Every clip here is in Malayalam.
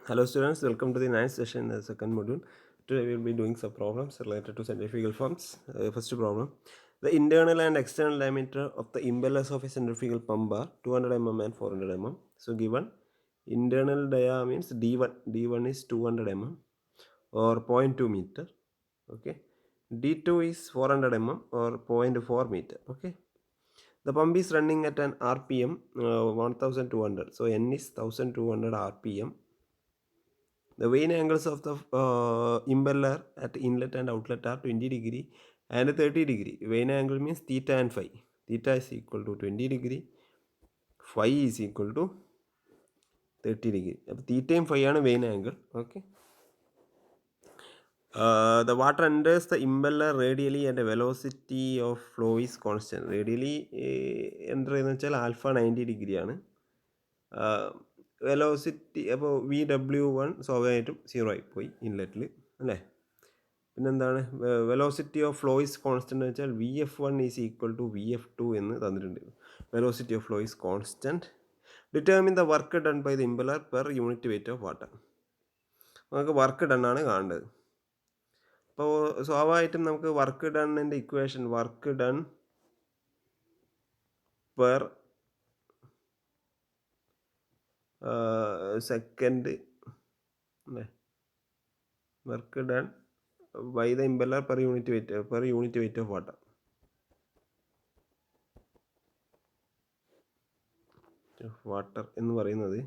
Hello students, welcome to the ninth session in the second module. Today we will be doing some problems related to centrifugal forms. First problem, the internal and external diameter of the impellers of a centrifugal pump are 200 mm and 400 mm. So given internal dia means D1 is 200 mm or 0.2 meter, okay. D2 is 400 mm or 0.4 meter, okay. The pump is running at an RPM 1200, so N is 1200 RPM. The vane angles of the impeller at inlet and outlet are 20 degree and 30 degree. Vane angle means theta and phi. Theta is equal to 20 degree. Phi is equal to 30 degree. Theta and phi are vane angle. Okay. The water enters the impeller radially and the velocity of flow is constant. Radially enter alpha 90 degree. Velocity അപ്പോൾ VW1 സ്വാഭാവികമായിട്ടും 0 ആയിപ്പോയി ഇൻലെറ്റിൽ അല്ലേ. പിന്നെന്താണ് velocity of flow is constant എന്ന് വെച്ചാൽ VF1 is equal to VF2 എന്ന് തന്നിട്ടുണ്ട്. Velocity of flow is constant. Determine the work done by the impeller per unit weight of water. നമുക്ക് വർക്ക് ഡൺ ആണ് കാണേണ്ടത്. അപ്പോൾ സ്വാഭാവികമായിട്ടും നമുക്ക് വർക്ക് ഡണ്ണിൻ്റെ equation work done per second അല്ലേ, work done by the impeller per unit weight of water. എന്ന് പറയുന്നത്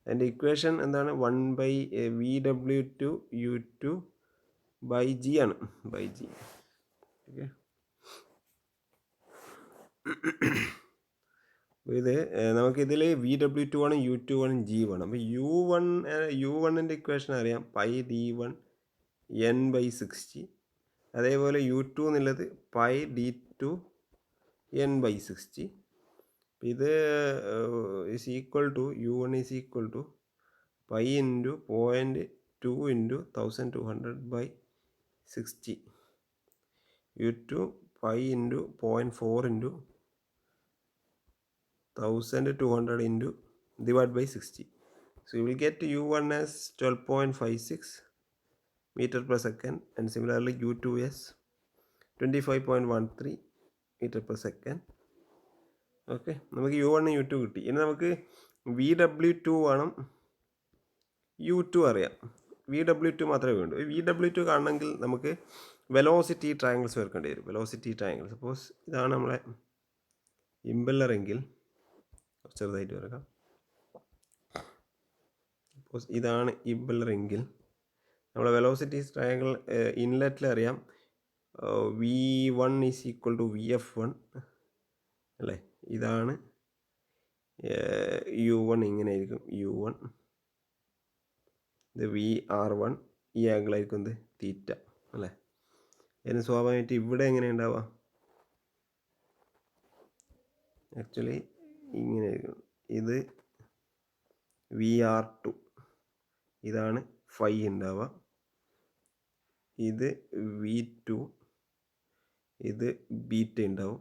അതിൻ്റെ ഇക്വേഷൻ എന്താണ്? 1/VW2U2/G ആണ്, ബൈ ജി. ഓക്കെ, ഇത് നമുക്കിതിൽ VW2 ആണ്, U2 ആണ്, G1. അപ്പോൾ U1ൻ്റെ ഇക്വേഷൻ അറിയാം, πD1 N/60. അതേപോലെ U2 എന്നുള്ളത് πD2 N/60. ഇത് is equal to U1 is equal to π into 0.2 into 1200/60. U2 π into 0.4 into 1200 into divided by 60. So you will get U1 as 12.56 meter per second and similarly U2 as 25.13 meter per second. Okay, നമുക്ക് U1 U2 കിട്ടി. ഇനി നമുക്ക് VW2 വേണം, U2 അറിയാം, VW2 മാത്രമേ വേണ്ടൂ. VW2 കാണണമെങ്കിൽ നമുക്ക് വെലോസിറ്റി ട്രയാങ്കിൾസ് വരക്കേണ്ടി വരും. വെലോസിറ്റി ട്രയാങ്കിൾ സപ്പോസ് ഇതാണ് നമ്മളെ ഇമ്പല്ലറെങ്കിൽ ചെറുതായിട്ട് വരക്കാം. സപ്പോസ് ഇതാണ് ഇമ്പല്ലറെങ്കിൽ നമ്മളെ വെലോസിറ്റി ട്രയാങ്കിൾ ഇൻലെറ്റിൽ അറിയാം, V1 is equal to VF1 അല്ലേ. ഇതാണ് U1, ഇങ്ങനെ ആയിരിക്കും U1. ഇത് VR1, ഈ ആംഗിൾ ആയിരിക്കും എന്ത്, തീറ്റ അല്ലേ. അതിന് സ്വാഭാവികമായിട്ട് ഇവിടെ എങ്ങനെ ഉണ്ടാവുക, ആക്ച്വലി ഇങ്ങനെ ആയിരിക്കും. ഇത് VR2, ഇതാണ് ഫൈ ഉണ്ടാവുക. ഇത് V2, ഇത് ബീറ്റ ഉണ്ടാവും.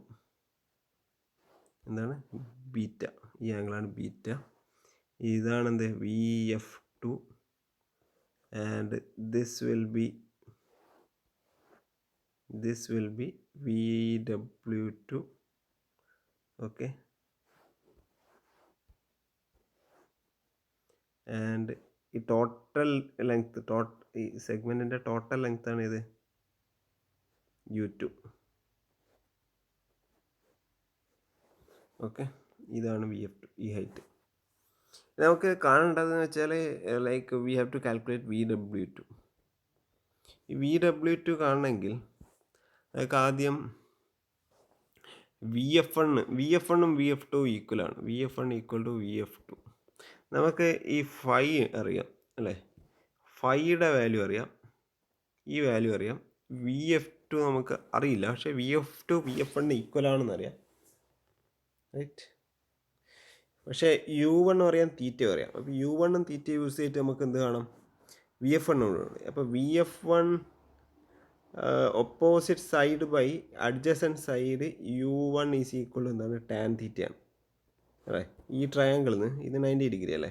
എന്താണ് ബീറ്റ, ഈ ആംഗിളാണ് ബീറ്റ. ഇതാണ് എന്ത് VF2 and this will be VW2. Okay, and ഈ ടോട്ടൽ ലെങ്ത്, ഈ സെഗ്മെൻറ്റിൻ്റെ ടോട്ടൽ ലെങ്ത് ആണ് ഇത് U2. ഓക്കെ, ഇതാണ് VF2, ഈ ഹൈറ്റ്. നമുക്ക് കാണേണ്ടതെന്ന് വെച്ചാൽ like we have to calculate VW2. ഈ VW2 കാണണമെങ്കിൽ നമുക്ക് ആദ്യം VF1ഉം VF2 ഈക്വലാണ്. VF1 equal to VF2. നമുക്ക് ഈ ഫൈ അറിയാം അല്ലേ, ഫൈയുടെ വാല്യൂ അറിയാം, ഈ വാല്യൂ അറിയാം. VF2 നമുക്ക് അറിയില്ല, പക്ഷേ VF2 VF1 ഈക്വലാണെന്ന് അറിയാം, റൈറ്റ്. പക്ഷേ U1 അറിയാം, തീറ്റ അറിയാം. അപ്പോൾ U1ഉം തീറ്റ യൂസ് ചെയ്തിട്ട് നമുക്ക് എന്ത് കാണാം, VF1 ഉണ്ട്. അപ്പോൾ VF1 opposite side by adjacent side U1 is equal എന്താണ്, ടാൻ തീറ്റയാണ് അല്ലേ. ഈ ട്രയാങ്കിളിൽ നിന്ന് ഇത് 90 ഡിഗ്രി അല്ലേ,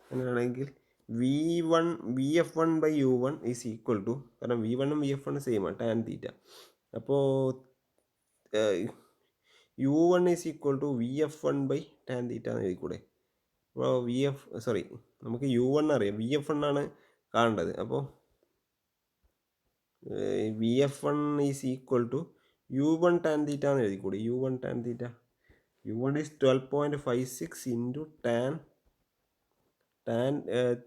അങ്ങനെയാണെങ്കിൽ VF1 by U1 is equal to, കാരണം V1ഉം VF1 സെയിം ആണ്, ടാൻ തീറ്റ. അപ്പോൾ U1 is equal to VF1 by tan theta എന്ന് എഴുതിക്കൂടെ? അപ്പോൾ നമുക്ക് U1 അറിയാം, VF1 ആണ് കാണേണ്ടത്. അപ്പോൾ VF1 is equal to U1 tan theta എന്ന് എഴുതിക്കൂടെ? U1 tan theta, U1 is 12.56 into tan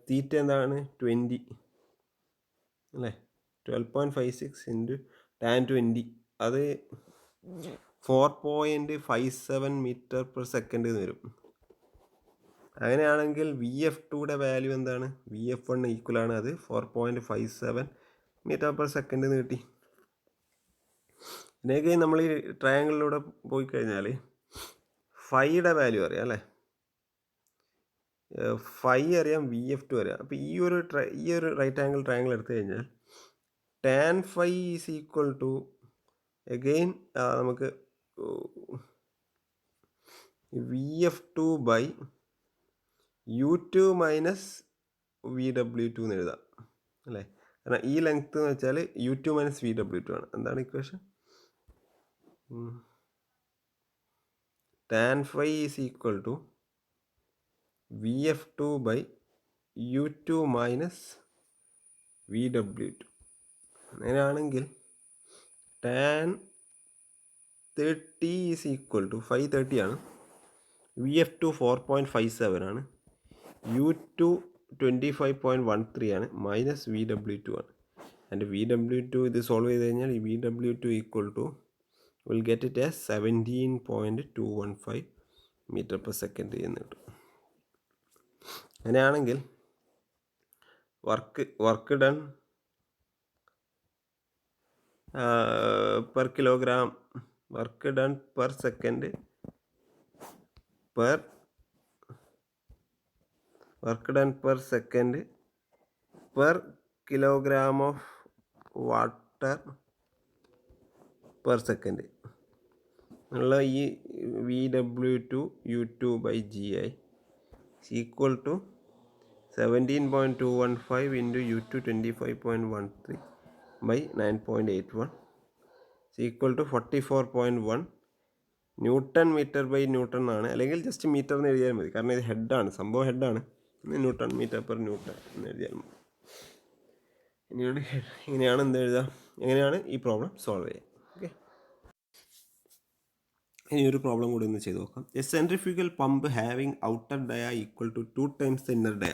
theta എന്താണ് 20 അല്ലേ? 12.56 ഇൻറ്റു ടാൻ 20, അത് 4.57 മീറ്റർ പെർ സെക്കൻഡ് എന്ന് വരും. അങ്ങനെയാണെങ്കിൽ VF2യുടെ വാല്യൂ എന്താണ്? VF1 ഈക്വലാണ്, അത് 4.57 മീറ്റർ പെർ സെക്കൻഡ് എന്ന് കിട്ടി. ഇതിനൊക്കെ നമ്മൾ ഈ ട്രയാങ്കിളിലൂടെ പോയി കഴിഞ്ഞാൽ ഫൈയുടെ വാല്യൂ അറിയാം അല്ലേ? ഫൈ അറിയാം, VF2 അറിയാം. അപ്പോൾ ഈ ഒരു റൈറ്റ് ആംഗിൾ ട്രയാങ്കിൾ എടുത്തു കഴിഞ്ഞാൽ tan phi is equal to again നമുക്ക് VF2 by U2 minus VW2 എന്ന് എഴുതാം അല്ലേ? കാരണം ഈ ലെങ്ത് എന്ന് വെച്ചാൽ U2 മൈനസ് VW2 ആണ്. എന്താണ് equation? Tan phi is equal to VF2 by U2 minus VW2. അങ്ങനെയാണെങ്കിൽ ടാൻ 30 ഈസ് ഈക്വൽ ടു 530 ആണ്, VF2 4.57 ആണ്, U2 25.13 ആണ്, മൈനസ് VW2 ആണ്. ആൻഡ് VW2 ഇത് സോൾവ് ചെയ്ത് കഴിഞ്ഞാൽ ഈ VW2 equal to will get it as 17.215 metre per second എന്ന് കിട്ടും. അങ്ങനെയാണെങ്കിൽ work done per kilogram, work done per second per kilogram of water per second ഉള്ള ഈ VW2 U2 by GI equal to 17.215 into U2 25.13 by 9.81 equal to 44.1 newton metre by newton ആണ്. അല്ലെങ്കിൽ ജസ്റ്റ് മീറ്റർ എന്ന് എഴുതിയാൽ മതി, കാരണം ഇത് ഹെഡാണ്, സംഭവം ഹെഡാണ്. ന്യൂട്ടൺ മീറ്റർ പെർ ന്യൂട്ടൺ എന്ന് എഴുതിയാൽ മതി. ഇങ്ങനെയാണ് എന്ത് എഴുതുക, എങ്ങനെയാണ് ഈ പ്രോബ്ലം സോൾവ് ചെയ്യുക. ഓക്കെ, ഇനി ഒരു പ്രോബ്ലം കൂടി ഒന്ന് ചെയ്ത് നോക്കാം. A centrifugal pump having outer dia equal to 2 times the inner dia.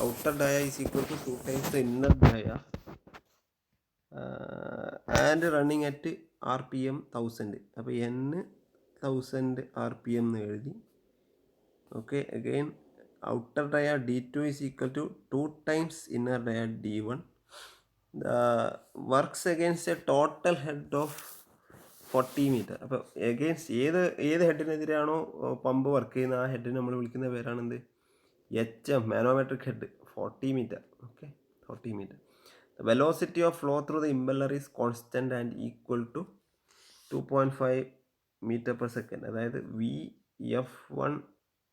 Outer dia is equal to 2 times the inner dia and running at RPM 1000. അപ്പോൾ N1000 RPM എന്ന് എഴുതി. Okay, again outer dia D2 is equal to 2 times inner dia D1. Works against a total head of 40 metre. അപ്പോൾ എഗെയിൻസ്റ്റ് ഏത് ഹെഡിനെതിരെയാണോ പമ്പ് വർക്ക് ചെയ്യുന്ന ആ ഹെഡിന് നമ്മൾ വിളിക്കുന്ന പേരാണെന്ത്? HM, manometric head, 40 metre. Okay, 40 metre. The velocity of flow through the impeller is constant and equal to 2.5 meter per second. അതായത് VF1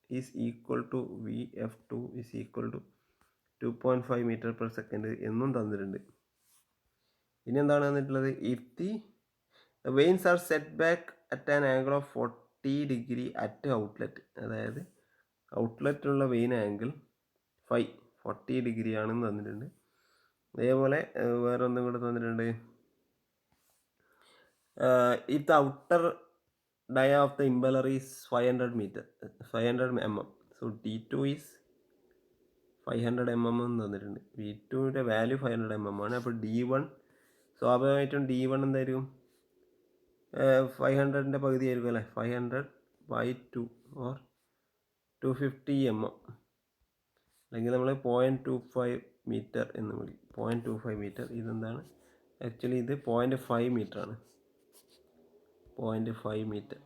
is equal to VF2 is equal to 2.5 meter per second എന്നും തന്നിട്ടുണ്ട്. ഇനി എന്താണ് തന്നിട്ടുള്ളത്? If the veins are set back at an angle of 40 degree at outlet, അതായത് ഔട്ട്ലെറ്റുള്ള വെയിൻ ആംഗിൾ 40 ഡിഗ്രി ആണെന്ന് തന്നിട്ടുണ്ട്. അതേപോലെ വേറെ ഒന്നും കൂടെ തന്നിട്ടുണ്ട്. If the outer dia of the impeller is 500 mm, so D2 is 500 mm എന്ന് തന്നിട്ടുണ്ട്. V2യുടെ വാല്യൂ 500 mm ആണ്. അപ്പോൾ D1 സ്വാഭാവികമായിട്ടും D1 എന്തായിരിക്കും? 500ൻ്റെ പകുതി ആയിരിക്കും അല്ലേ? 500/2 ഓർ 250 mm, അല്ലെങ്കിൽ നമ്മൾ 0.25 മീറ്റർ എന്ന് വിളിക്കും. 0.25 മീറ്റർ. ഇതെന്താണ്? ആക്ച്വലി ഇത് 0.5 മീറ്റർ ആണ്. 0.5 metre,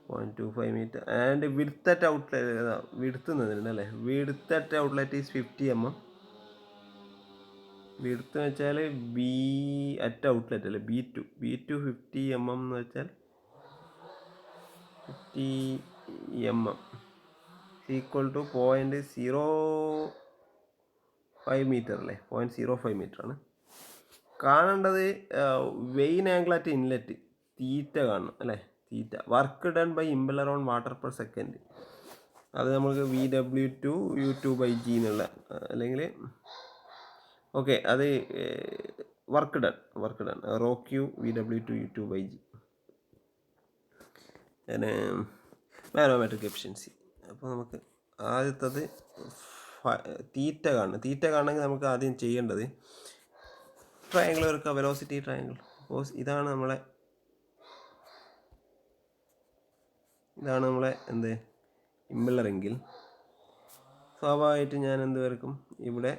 0.25 metre. And width at outlet, width തന്നിട്ടുണ്ട് അല്ലേ? Width at outlet is 50 mm. Width എന്ന് വെച്ചാൽ B അറ്റ് ഔട്ട്ലെറ്റ് അല്ലേ? B2 50 mm എന്ന് വെച്ചാൽ 50 mm. ഈക്വൽ ടു 0.05 മീറ്റർ അല്ലേ, 0.05 മീറ്ററാണ് കാണേണ്ടത്. Vane angle at inlet theta കാണണം അല്ലേ, theta. Work done by impeller on water per second, അത് നമുക്ക് VW2U2/G എന്നുള്ള, അല്ലെങ്കിൽ ഓക്കെ അത് വർക്ക് ഡൺ ρQ VW2U2/G. പിന്നെ മാനോമെട്രിക് എഫിഷ്യൻസി. അപ്പോൾ നമുക്ക് ആദ്യത്തത് തീറ്റ കാണണം. തീറ്റ കാണണമെങ്കിൽ നമുക്ക് ആദ്യം ചെയ്യേണ്ടത് ട്രയാങ്കിൾ വരക്കുക, വെലോസിറ്റി ട്രയാങ്കിൾ. ഇതാണ് നമ്മളെ എന്ത് ഇമ്പലറെങ്കിൽ സ്വാഭാവികമായിട്ട് ഞാൻ എന്ത് വരക്കും, ഇവിടെ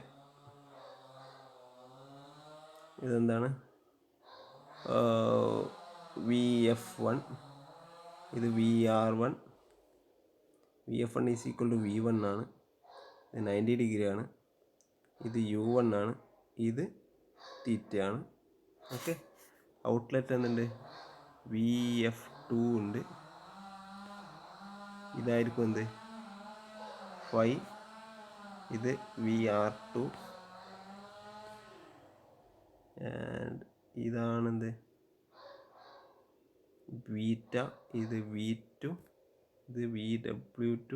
ഇതെന്താണ് VF1, ഇത് VR1. VF1 is equal to V1 ആണ്. ഇത് 90 ഡിഗ്രി ആണ്. ഇത് U1 ആണ്. ഇത് തീറ്റയാണ്. ഓക്കെ, ഔട്ട്ലെറ്റ് എന്തുണ്ട്, VF2 ഉണ്ട്. ഇതായിരിക്കും എന്ത് ഫൈ. ഇത് VR2 ആൻഡ് ഇതാണെന്ത് ബീറ്റ. ഇത് V2, ഇത് VW2.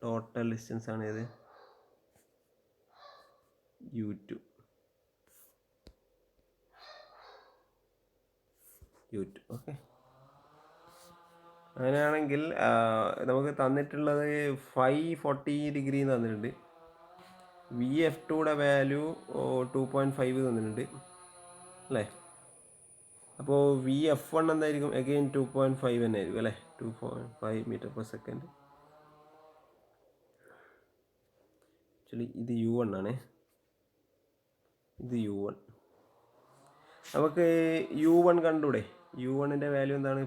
ടോട്ടൽ ഡിസ്റ്റൻസ് ആണ് ഇത് U2. ഓക്കെ, അങ്ങനെയാണെങ്കിൽ നമുക്ക് തന്നിട്ടുള്ളത് 540 ഡിഗ്രി തന്നിട്ടുണ്ട്. VF2യുടെ വാല്യൂ 2.5 തന്നിട്ടുണ്ട് അല്ലേ. അപ്പോൾ VF1 എന്തായിരിക്കും, അഗെയിൻ 2.5 തന്നെ ആയിരിക്കും അല്ലേ, 2.5 മീറ്റർ പെർ സെക്കൻഡ്. ആക്ച്വലി ഇത് U1 ആണേ, ഇത് U1. നമുക്ക് U1 കണ്ടൂടെ. U1ൻ്റെ വാല്യൂ എന്താണ്,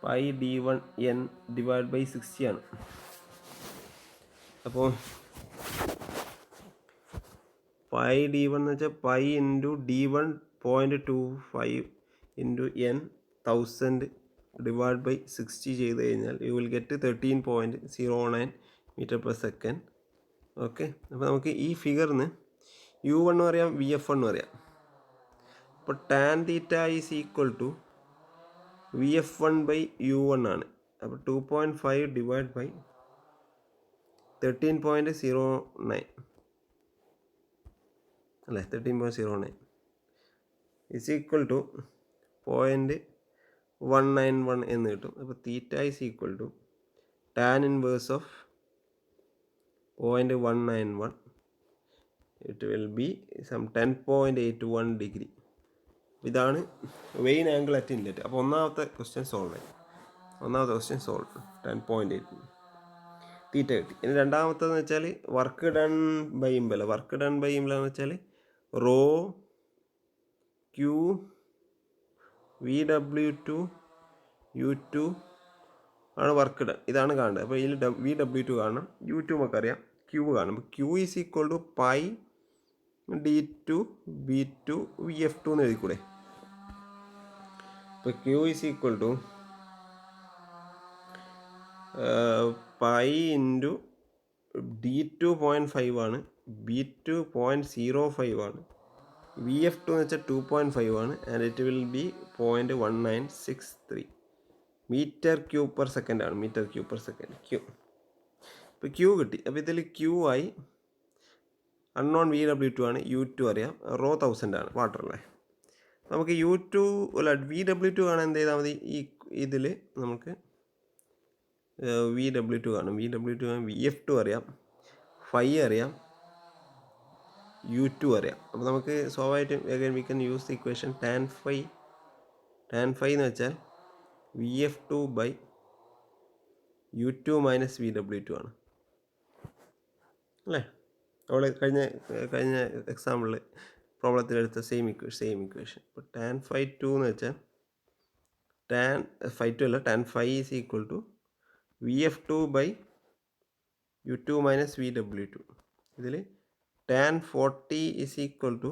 πD1N ഡിവൈഡ് ബൈ 60 ആണ്. അപ്പോൾ πD1 എന്ന് വെച്ചാൽ π into D1 0.25 into N 1000 divide by 60 ചെയ്ത് കഴിഞ്ഞാൽ you will get 13.09 metre per second. Okay, അപ്പോൾ നമുക്ക് ഈ ഫിഗറിന് U1 അറിയാം, VF1 അറിയാം. അപ്പോൾ tan theta is equal to VF1/U1 ആണ്. അപ്പോൾ 2.5 ഡിവൈഡ് ബൈ 13.09 അല്ലേ, 13.09 ഇസ് ഈക്വൽ ടു 0.191 എന്ന് കിട്ടും. അപ്പോൾ theta is equal to tan inverse of 0.191. It will be some 10.81 degree. ഇതാണ് വെയിൻ ആംഗിൾ അറ്റ് ഇൻലെറ്റ്. അപ്പോൾ ഒന്നാമത്തെ ക്വസ്റ്റ്യൻ സോൾവ് ആയി. 10.8 തീറ്റ കിട്ടി. ഇനി രണ്ടാമത്തേന്ന് വെച്ചാൽ work done by impeller. Work done by impeller എന്ന് വെച്ചാൽ ρQ VW2U2 ആണ് വർക്ക് ഡൺ. ഇതാണ് കാണേണ്ടത്. അപ്പോൾ ഇതിൽ VW2 കാണണം, U2 നമുക്കറിയാം, Q കാണണം. അപ്പോൾ Q is equal to πD2 B2 VF2 എന്ന് എഴുതിക്കൂടെ. അപ്പോൾ Q is equal to pi into D2 0.5 ആണ്, B2 0.05 ആണ്, VF2 എന്ന് വെച്ചാൽ 2.5 ആണ്. And it will be 0.1963 metre cube per second ആണ്. Metre cube per second Q. ഇപ്പോൾ Q കിട്ടി. അപ്പോൾ ഇതിൽ Q ആയി. അൺനോൺ VW2 ആണ്, U2 അറിയാം, റോ 1000 ആണ്, വാട്ടറല്ലേ. നമുക്ക് VW2 കാണാൻ എന്ത് ചെയ്താൽ മതി, ഈ ഇതിൽ നമുക്ക് VW2 കാണും. VW2 VF2 അറിയാം, ഫൈ അറിയാം, U2 അറിയാം. അപ്പോൾ നമുക്ക് സ്വാഭാവികമായിട്ടും again we can use the equation tan phi എന്ന് വെച്ചാൽ VF2/U2 മൈനസ് VW2 ആണ് അല്ലേ. നമ്മൾ കഴിഞ്ഞ എക്സാമ്പിളിൽ പ്രോബ്ലത്തിലെടുത്ത സെയിം ഇക്വേഷൻ. ഇപ്പോൾ tan phi 2 എന്ന് വെച്ചാൽ tan phi is equal to VF2/U2 minus VW2. ഇതിൽ tan 40 is equal to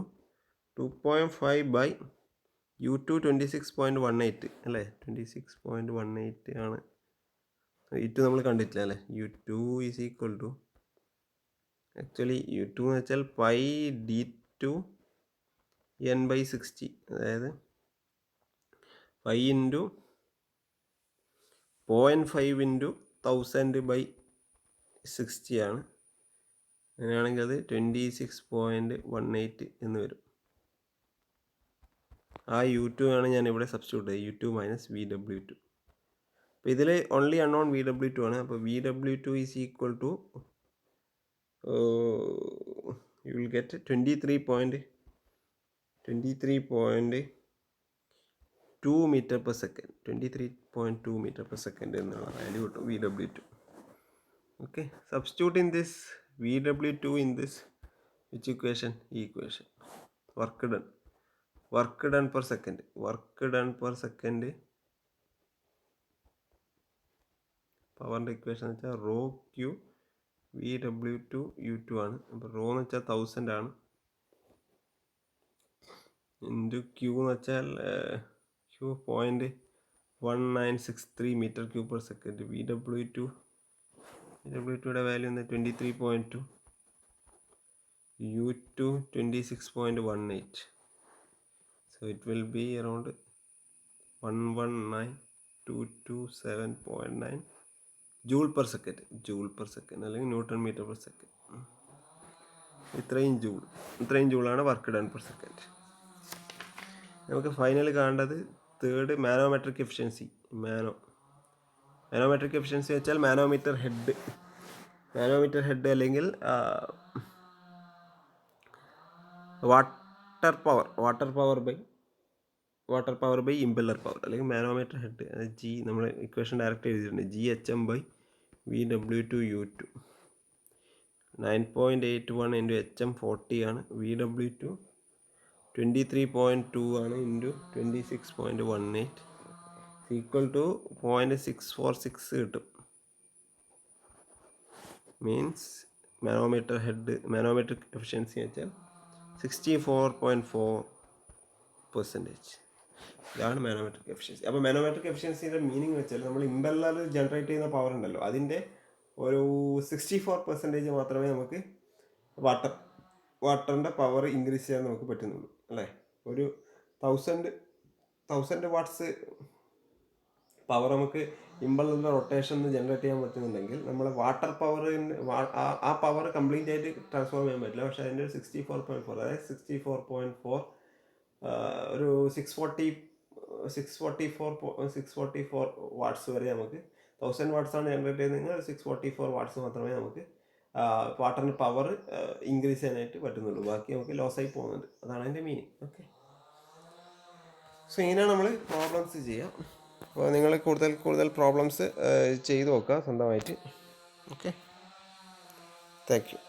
2.5 U2 26.18 അല്ലേ, 26.18 ആണ്. U2 നമ്മൾ കണ്ടിട്ടില്ല അല്ലേ. U2 is equal to actually U2 എന്ന് വെച്ചാൽ പൈ D2 N/60, അതായത് 5 ഇൻറ്റു 0.5 ഇൻറ്റു 1000/60 ആണ്. അങ്ങനെയാണെങ്കിൽ അത് 26.18 എന്ന് വരും. ആ U2 ആണ് ഞാൻ ഇവിടെ സബ്സ്റ്റിറ്റ്യൂട്ട് ചെയ്തത്, U2 മൈനസ് VW2. അപ്പോൾ ഇതിൽ ഓൺലി അൺനോൺ VW2 ആണ്. അപ്പോൾ VW2 is equal to you will get 23.2 metre per second, 23.2 metre per second എന്നുള്ള വാല്യൂ കിട്ടും VW2. Okay, substituting this VW2 in this which equation? Equation. Work done per second. പവറിൻ്റെ ഇക്വേഷൻ എന്ന് വെച്ചാൽ റോ ക്യൂ VW2 U2 ആണ്. അപ്പോൾ റോ എന്ന് വെച്ചാൽ 1000 ആണ്, ഇൻറ്റു ക്യൂ എന്ന് വെച്ചാൽ Q 0.1963 metre cube per second. VW2യുടെ വാല്യൂ എന്ന് 23.2, U2 26.18. So it will be around 119,227.9 joule per second അല്ലെങ്കിൽ ന്യൂട്ടൺ മീറ്റർ പെർ സെക്കൻഡ്. ഇത്രയും ജൂളാണ് വർക്ക് ഡൺ പെർ സെക്കൻഡ്. നമുക്ക് ഫൈനൽ കാണേണ്ടത് third manometric efficiency. Manometric efficiency വെച്ചാൽ മാനോമീറ്റർ ഹെഡ് അല്ലെങ്കിൽ water power by impeller power അല്ലെങ്കിൽ മാനോമീറ്റർ ഹെഡ്. ജി നമ്മൾ ഇക്വേഷൻ ഡയറക്റ്റ് എഴുതിയിട്ടുണ്ട്, GHM/VW2 U2. 9.81 ഇൻറ്റു HM 40 ആണ്, VW2 23.2 ആണ് ഇൻറ്റു 26.18 ഈക്വൽ ടു 0.646 കിട്ടും. മീൻസ് മാനോമെട്രിക് എഫിഷ്യൻസി വെച്ചാൽ 64.4%. ഇതാണ് മാനോമെട്രിക് എഫിഷ്യൻസി. അപ്പോൾ മാനോമെട്രിക് എഫിഷ്യൻസിയുടെ മീനിങ് വെച്ചാൽ നമ്മൾ ഇമ്പല്ലർ ജനറേറ്റ് ചെയ്യുന്ന പവർ ഉണ്ടല്ലോ, അതിൻ്റെ ഒരു 64% മാത്രമേ നമുക്ക് വാട്ടറിൻ്റെ പവർ ഇൻക്രീസ് ചെയ്യാൻ നമുക്ക് പറ്റുന്നുള്ളൂ അല്ലേ. ഒരു 1000 വാട്ട്സ് പവർ നമുക്ക് ഇമ്പല്ലറിൻ്റെ റൊട്ടേഷൻ ജനറേറ്റ് ചെയ്യാൻ പറ്റുന്നുണ്ടെങ്കിൽ നമ്മൾ വാട്ടർ പവറിന് ആ പവർ കംപ്ലീറ്റ് ആയിട്ട് ട്രാൻസ്ഫോം ചെയ്യാൻ പറ്റില്ല. പക്ഷേ അതിൻ്റെ 64.4, അതായത് 64.4 ഒരു 644 വാട്ട്സ് വരെ നമുക്ക് 1000 വാട്ട്സ് ആണ് ജനറേറ്റ് ചെയ്യുന്നതെങ്കിൽ 644 വാട്ട്സ് മാത്രമേ നമുക്ക് വാട്ടറിൻ്റെ പവർ ഇൻക്രീസ് ചെയ്യാനായിട്ട് പറ്റുന്നുള്ളൂ. ബാക്കി നമുക്ക് ലോസ് ആയി പോകുന്നുണ്ട്. അതാണ് അതിൻ്റെ മീനിങ്. ഓക്കെ, സോ ഇങ്ങനെയാണ് നമ്മൾ പ്രോബ്ലംസ് ചെയ്യുക. അപ്പോൾ നിങ്ങൾ കൂടുതൽ പ്രോബ്ലംസ് ചെയ്ത് നോക്കുക സ്വന്തമായിട്ട്. Okay, thank you.